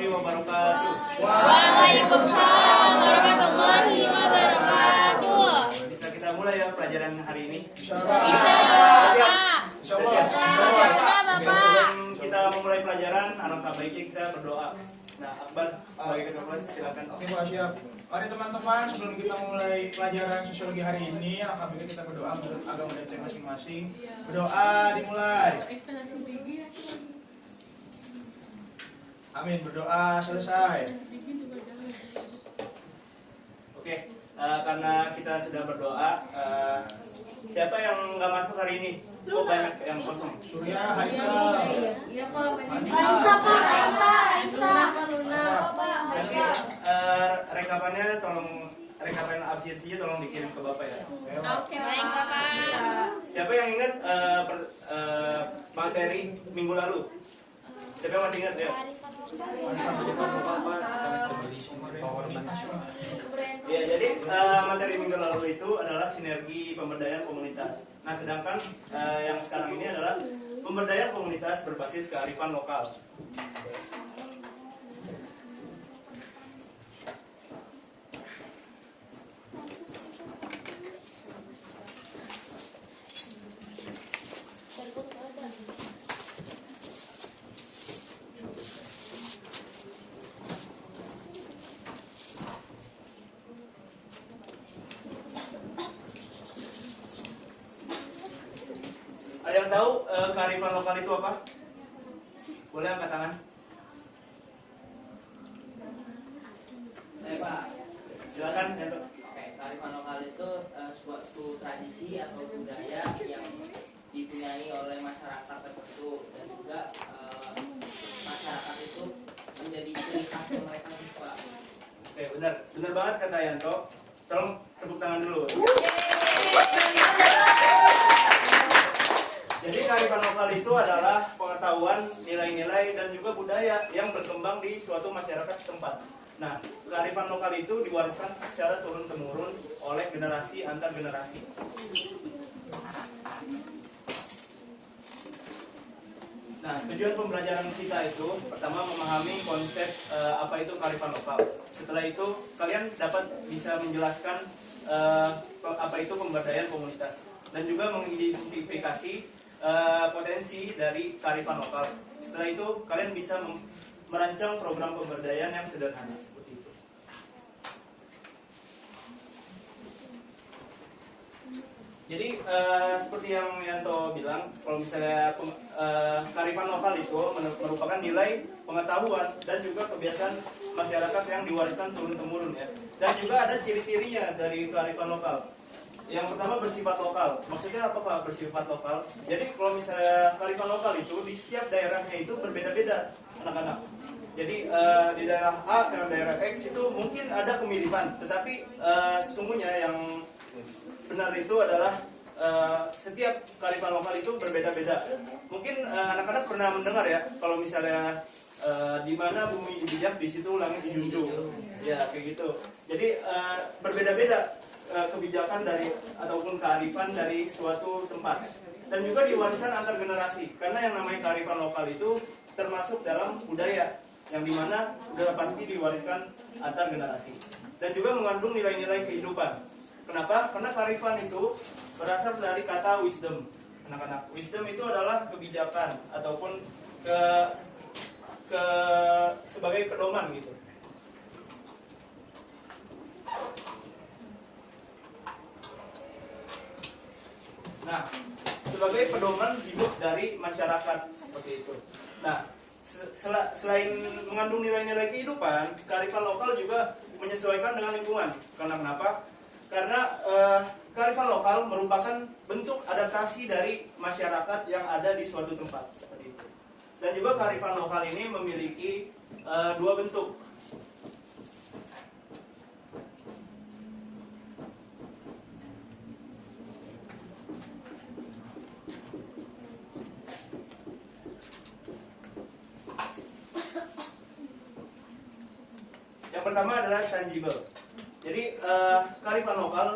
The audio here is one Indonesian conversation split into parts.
warahmatullahi wabarakatuh. Waalaikumsalam warahmatullahi wabarakatuh. Bisa kita mulai ya pelajaran hari ini? Bisa Bapak. Siap? Sudah Bapak. Sebelum kita memulai pelajaran, alangkah baiknya kita berdoa. Nah, Akbar sebagai ketua kelas silakan. Oke Pak, siap. Mari teman-teman, sebelum kita mulai pelajaran sosiologi hari ini, alangkah baiknya kita berdoa menurut agama dan cek masing-masing. Berdoa dimulai. Amin. Berdoa selesai. Oke, karena kita sudah berdoa, siapa yang nggak masuk hari ini? Oh, banyak yang kosong. Surya, Haikal, Aisyah Pak, Aisyah. Nanti rekapannya rekapan absensinya tolong dikirim ke Bapak ya. Oke baik Bapak. Siapa yang ingat materi minggu lalu? Siapa yang masih ingat ya? Ya, jadi materi minggu lalu itu adalah sinergi pemberdayaan komunitas. Nah, sedangkan yang sekarang ini adalah pemberdayaan komunitas berbasis kearifan lokal. Ada yang tahu kearifan lokal itu apa? Boleh angkat tangan? Pak. Silakan, Ento. Oke, kearifan lokal itu suatu tradisi atau budaya yang dipunyai oleh masyarakat tertentu dan juga masyarakat itu menjadi ciri khas mereka juga. Oke, benar banget kata Yanto. Tolong tepuk tangan dulu. Jadi kearifan lokal itu adalah pengetahuan, nilai-nilai dan juga budaya yang berkembang di suatu masyarakat setempat. Nah, kearifan lokal itu diwariskan secara turun-temurun oleh generasi antar generasi. Nah, tujuan pembelajaran kita itu pertama memahami konsep apa itu kearifan lokal. Setelah itu kalian dapat bisa menjelaskan apa itu pemberdayaan komunitas dan juga mengidentifikasi potensi dari kearifan lokal. Setelah itu kalian bisa merancang program pemberdayaan yang sederhana seperti itu. Jadi seperti yang Yanto bilang, kalau misalnya kearifan lokal itu merupakan nilai pengetahuan dan juga kebiasaan masyarakat yang diwariskan turun-temurun ya. Dan juga ada ciri-cirinya dari kearifan lokal. Yang pertama bersifat lokal. Maksudnya apa Pak bersifat lokal? Jadi kalau misalnya kearifan lokal itu di setiap daerahnya itu berbeda-beda anak-anak. Jadi di daerah A dan daerah X itu mungkin ada kemiripan, tetapi sesungguhnya yang benar itu adalah setiap kearifan lokal itu berbeda-beda. Mungkin anak-anak pernah mendengar ya, kalau misalnya di mana bumi dipijak di situ langit dijunjung. Ya kayak gitu. Jadi berbeda-beda kebijakan dari ataupun kearifan dari suatu tempat dan juga diwariskan antar generasi karena yang namanya kearifan lokal itu termasuk dalam budaya yang dimana sudah pasti diwariskan antar generasi dan juga mengandung nilai-nilai kehidupan. Kenapa? Karena kearifan itu berasal dari kata wisdom, anak-anak. Wisdom itu adalah kebijakan ataupun sebagai pedoman gitu. Nah, sebagai pedoman hidup dari masyarakat seperti itu. Nah, selain mengandung nilai-nilai kehidupan, kearifan lokal juga menyesuaikan dengan lingkungan. Karena kenapa? Karena kearifan lokal merupakan bentuk adaptasi dari masyarakat yang ada di suatu tempat seperti itu. Dan juga kearifan lokal ini memiliki dua bentuk. Yang pertama adalah tangible. Jadi kearifan lokal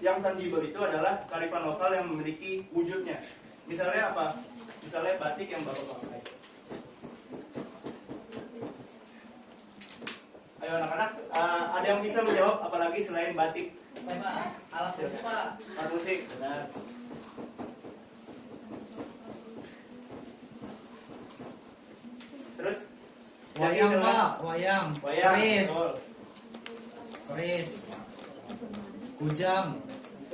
yang tangible itu adalah kearifan lokal yang memiliki wujudnya. Misalnya apa? Misalnya batik yang Bapak pakai. Ayo anak-anak, ada yang bisa menjawab apalagi selain batik? Saya Pak, alat musik Pak. Alat musik, benar. Terus? Wayang Jadi, Pak, wayang. Wayang, Keris. betul. Keris. Kujang.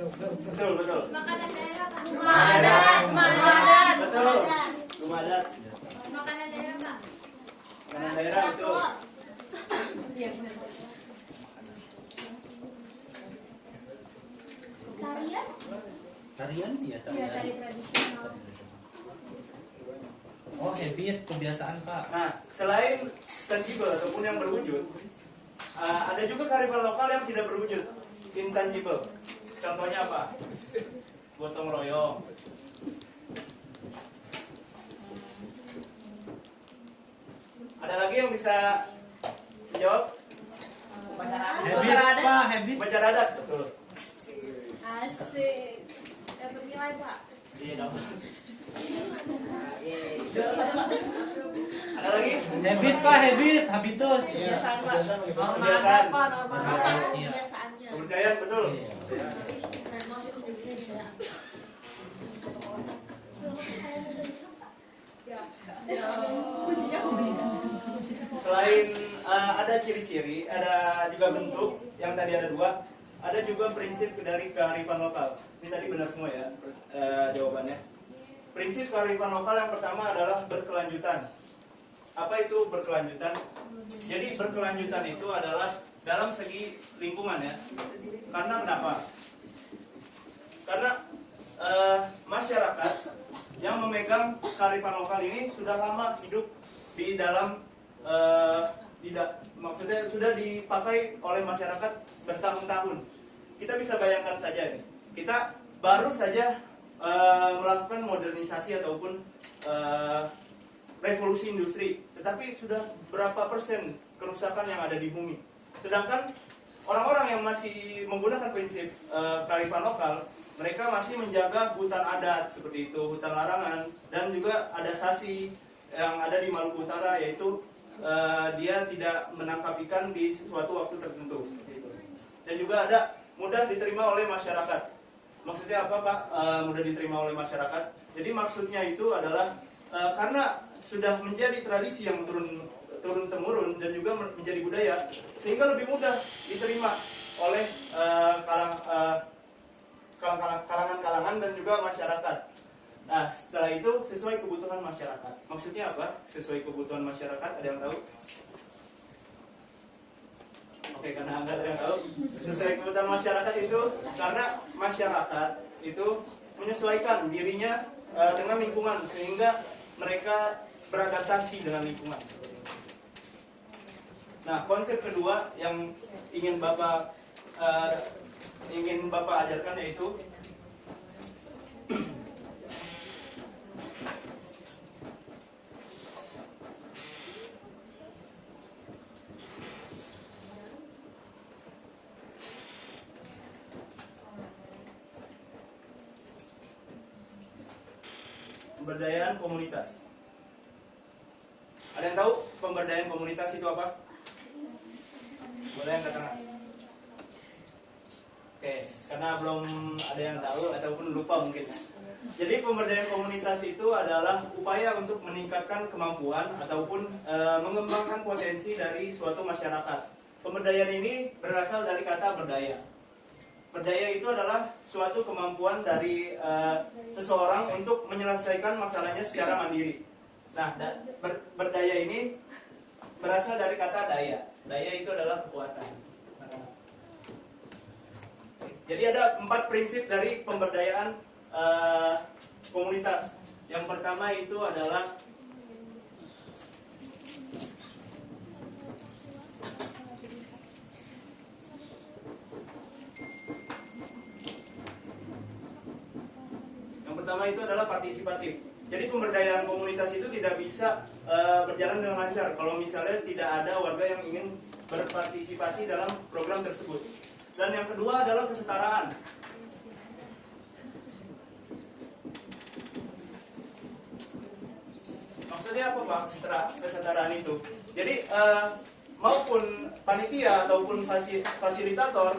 Betul, betul. Makanan daerah, Pak. Makanan. Betul. Rumah adat. Makanan daerah, Pak. Makanan daerah, betul. Iya, benar. Tarian? Tarian ya, Iya, tarian. tari tradisional. Oh, habit, kebiasaan Pak. Nah, selain tangible ataupun yang berwujud, ada juga kearifan lokal yang tidak berwujud, intangible. Contohnya apa? Gotong royong. Ada lagi yang bisa menjawab? Habit Pak, habit. Upacara adat, betul. Asik. Dapat nilai, Pak. Iya dong. Juara satu Pak. Ada lagi? Habit Pak, habit, habitus. Kebiasaan Pak. Kebiasaan. Iya. Kebiasaannya. Kepercayaan, betul. Iya. Selain ada ciri-ciri, ada juga bentuk yang tadi ada dua, ada juga prinsip dari kearifan lokal. Ini tadi benar semua ya jawabannya. Prinsip kearifan lokal yang pertama adalah berkelanjutan. Apa itu berkelanjutan? Jadi berkelanjutan itu adalah dalam segi lingkungan ya. Karena kenapa? Karena masyarakat yang memegang kearifan lokal ini sudah lama hidup di dalam maksudnya sudah dipakai oleh masyarakat bertahun-tahun. Kita bisa bayangkan saja nih, kita baru saja melakukan modernisasi ataupun revolusi industri, tetapi sudah berapa persen kerusakan yang ada di bumi. Sedangkan orang-orang yang masih menggunakan prinsip kearifan lokal, mereka masih menjaga hutan adat seperti itu, hutan larangan, dan juga ada sasi yang ada di Maluku Utara, yaitu dia tidak menangkap ikan di suatu waktu tertentu seperti itu. Dan juga ada mudah diterima oleh masyarakat. Maksudnya apa Pak? Mudah diterima oleh masyarakat. Jadi maksudnya itu adalah karena sudah menjadi tradisi yang turun temurun dan juga menjadi budaya, sehingga lebih mudah diterima oleh kalangan-kalangan dan juga masyarakat. Nah, setelah itu sesuai kebutuhan masyarakat. Maksudnya apa? Sesuai kebutuhan masyarakat, ada yang tahu? Oke, karena Anda ada yang tahu. Sesuai kebutuhan masyarakat itu karena masyarakat itu menyesuaikan dirinya dengan lingkungan sehingga mereka beradaptasi dengan lingkungan. Nah, konsep kedua yang ingin Bapak ajarkan yaitu pemberdayaan komunitas. Ada yang tahu pemberdayaan komunitas itu apa? Boleh angkat tangan. Oke, karena belum ada yang tahu ataupun lupa mungkin. Jadi pemberdayaan komunitas itu adalah upaya untuk meningkatkan kemampuan ataupun mengembangkan potensi dari suatu masyarakat. Pemberdayaan ini berasal dari kata berdaya. Berdaya itu adalah suatu kemampuan dari seseorang untuk menyelesaikan masalahnya secara mandiri. Nah, berdaya ini berasal dari kata daya. Daya itu adalah kekuatan. Jadi ada 4 prinsip dari pemberdayaan komunitas. Yang pertama itu adalah partisipatif. Jadi pemberdayaan komunitas itu tidak bisa berjalan dengan lancar kalau misalnya tidak ada warga yang ingin berpartisipasi dalam program tersebut. Dan yang kedua adalah kesetaraan. Maksudnya apa Pak kesetaraan itu? Jadi maupun panitia ataupun fasilitator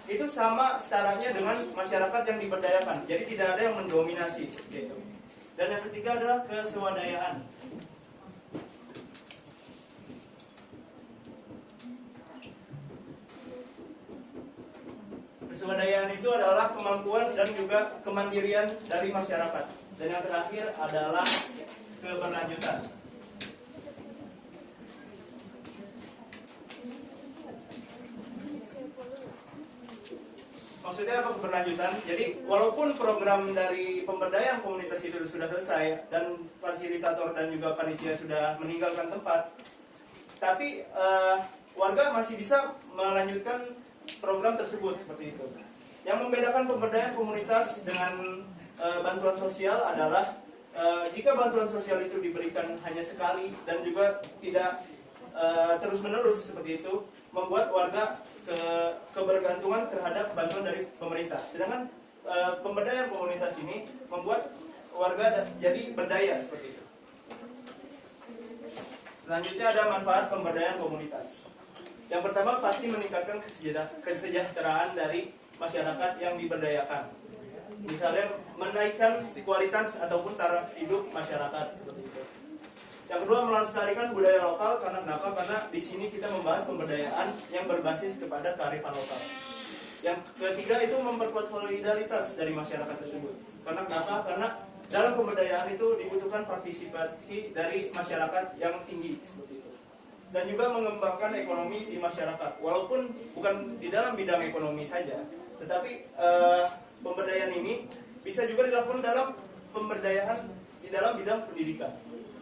itu sama setaranya dengan masyarakat yang diberdayakan. Jadi tidak ada yang mendominasi seperti itu. Dan yang ketiga adalah kesewadayaan. Kesewadayaan itu adalah kemampuan dan juga kemandirian dari masyarakat. Dan yang terakhir adalah keberlanjutan. Maksudnya apa keberlanjutan? Jadi walaupun program dari pemberdayaan komunitas itu sudah selesai dan fasilitator dan juga panitia sudah meninggalkan tempat, tapi warga masih bisa melanjutkan program tersebut seperti itu. Yang membedakan pemberdayaan komunitas dengan bantuan sosial adalah jika bantuan sosial itu diberikan hanya sekali dan juga tidak terus-menerus seperti itu, membuat warga kebergantungan terhadap bantuan dari pemerintah. Sedangkan pemberdayaan komunitas ini membuat warga jadi berdaya seperti itu. Selanjutnya ada manfaat pemberdayaan komunitas. Yang pertama pasti meningkatkan kesejahteraan dari masyarakat yang diberdayakan. Misalnya menaikkan kualitas ataupun taraf hidup masyarakat seperti itu. Yang kedua melestarikan budaya lokal. Karena kenapa? Karena di sini kita membahas pemberdayaan yang berbasis kepada kearifan lokal. Yang ketiga itu memperkuat solidaritas dari masyarakat tersebut. Karena kenapa? Karena dalam pemberdayaan itu dibutuhkan partisipasi dari masyarakat yang tinggi seperti itu. Dan juga mengembangkan ekonomi di masyarakat. Walaupun bukan di dalam bidang ekonomi saja, tetapi pemberdayaan ini bisa juga dilakukan dalam pemberdayaan di dalam bidang pendidikan.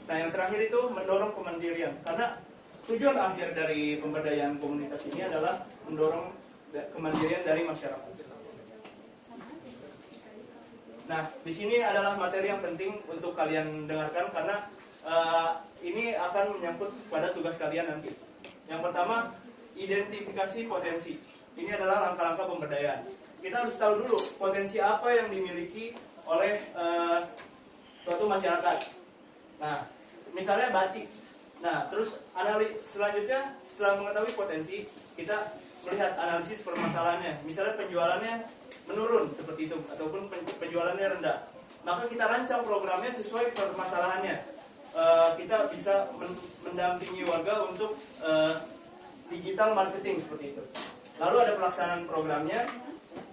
Nah, yang terakhir itu mendorong kemandirian. Karena tujuan akhir dari pemberdayaan komunitas ini adalah mendorong kemandirian dari masyarakat. Nah, di sini adalah materi yang penting untuk kalian dengarkan karena ini akan menyangkut pada tugas kalian nanti. Yang pertama, identifikasi potensi. Ini adalah langkah-langkah pemberdayaan. Kita harus tahu dulu potensi apa yang dimiliki oleh suatu masyarakat. Nah, misalnya batik. Nah, terus selanjutnya setelah mengetahui potensi, kita melihat analisis permasalahannya. Misalnya penjualannya menurun seperti itu ataupun penjualannya rendah. Maka kita rancang programnya sesuai permasalahannya. Kita bisa mendampingi warga untuk digital marketing seperti itu. Lalu ada pelaksanaan programnya.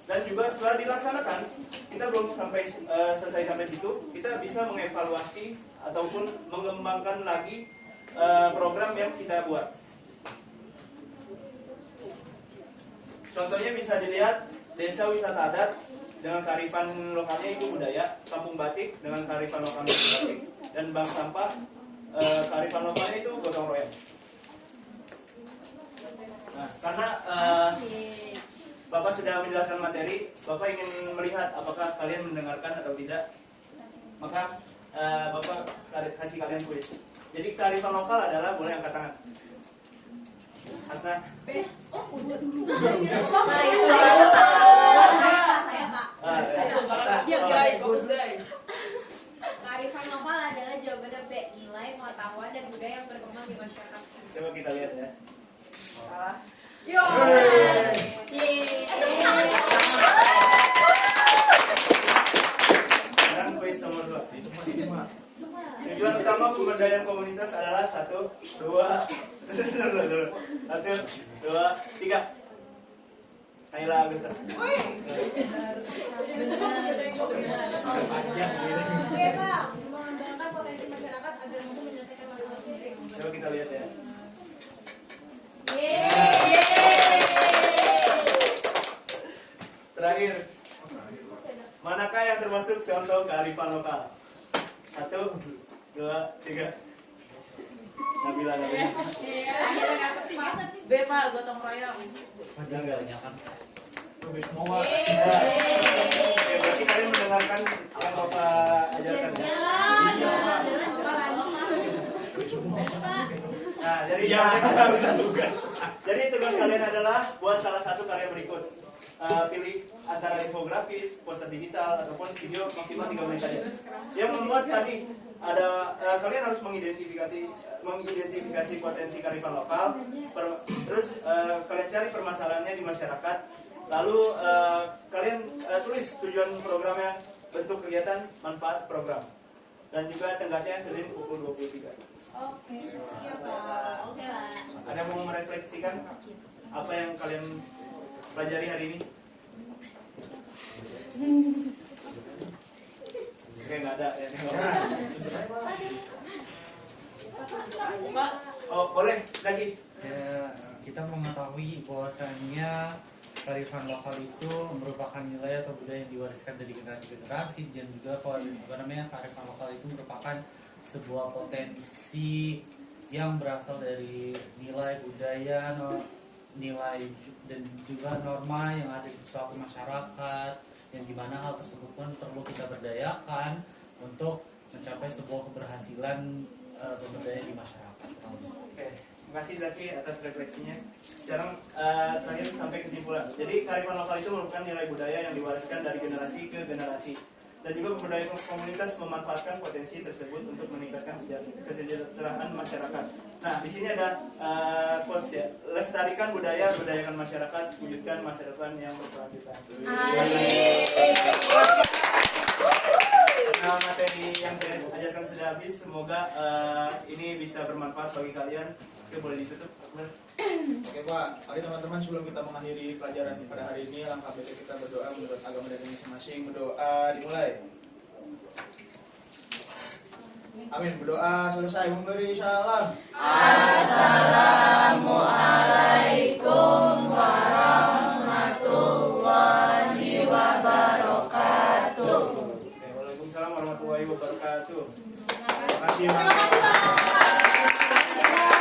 Dan juga setelah dilaksanakan, kita belum selesai sampai situ, kita bisa mengevaluasi ataupun mengembangkan lagi program yang kita buat. Contohnya bisa dilihat desa wisata adat dengan kearifan lokalnya itu budaya, kampung batik dengan kearifan lokalnya itu batik, dan bank sampah kearifan lokalnya itu gotong royong. Nah, karena Bapak sudah menjelaskan materi, Bapak ingin melihat apakah kalian mendengarkan atau tidak, maka Bapak kasih kalian kuis. Jadi kearifan lokal adalah, boleh angkat tangan. Hasna. Oh, udah. Diam guys, fokus guys. Kearifan lokal adalah jawabannya B. Nilai, pengetahuan, dan budaya yang berkembang di masyarakat. Coba kita lihat ya. Salah. Yo. Sekarang kuis nomor 2. Tujuan utama pemberdayaan komunitas adalah 1, 2, 3. Ayolah Agus. Oke, Pak. Mengembangkan potensi masyarakat agar mampu menyelesaikan masalah sendiri. Coba kita lihat ya. Terakhir, manakah yang termasuk contoh kearifan lokal? 1, 2, 3. Nabila. B Pak, gotong royong. Enggak. Semua. Oke, berarti kalian mendengarkan yang Bapak ajarkan ya? Nah, jadi Ya, harus tugas. jadi tugas kalian adalah buat salah satu karya berikut. pilih antara infografis, poster digital ataupun video maksimal 3 menit saja. Yang membuat tadi ada kalian harus mengidentifikasi potensi kearifan lokal, terus kalian cari permasalahannya di masyarakat, lalu kalian tulis tujuan programnya, bentuk kegiatan, manfaat program, dan juga tenggatnya Senin pukul 23. Oke, siap Pak. Oke lah. Ada yang mau merefleksikan apa yang kalian pelajari hari ini? Oke, nggak ada ya. Pak, Oh, boleh lagi. Ya, kita mengetahui bahwasannya kearifan lokal itu merupakan nilai atau budaya yang diwariskan dari generasi ke generasi, dan juga kearifan lokal itu merupakan sebuah potensi yang berasal dari nilai budaya, nilai dan juga norma yang ada di suatu masyarakat, yang dimana hal tersebut pun perlu kita berdayakan untuk mencapai sebuah keberhasilan berbudaya di masyarakat. Oke, terima kasih Zaki atas refleksinya. Sekarang terakhir sampai kesimpulan. Jadi kearifan lokal itu merupakan nilai budaya yang diwariskan dari generasi ke generasi, dan juga budaya komunitas memanfaatkan potensi tersebut untuk meningkatkan kesejahteraan masyarakat. Nah, di sini ada quotes ya. Lestarikan budaya, budayakan masyarakat, wujudkan masa depan yang berkelanjutan. Nah, materi yang saya ajarkan sudah habis. Semoga ini bisa bermanfaat bagi kalian. Oke, boleh ditutup. Oke Pak, mari teman-teman sebelum kita mengakhiri pelajaran pada hari ini, alangkah baiknya kita berdoa menurut agama dan masing-masing. Berdoa dimulai. Amin. Berdoa selesai. Memberi salam. Assalamualaikum warahmatullahi wabarakatuh. Oke, waalaikumsalam warahmatullahi wabarakatuh. Terima kasih. Terima kasih Pak.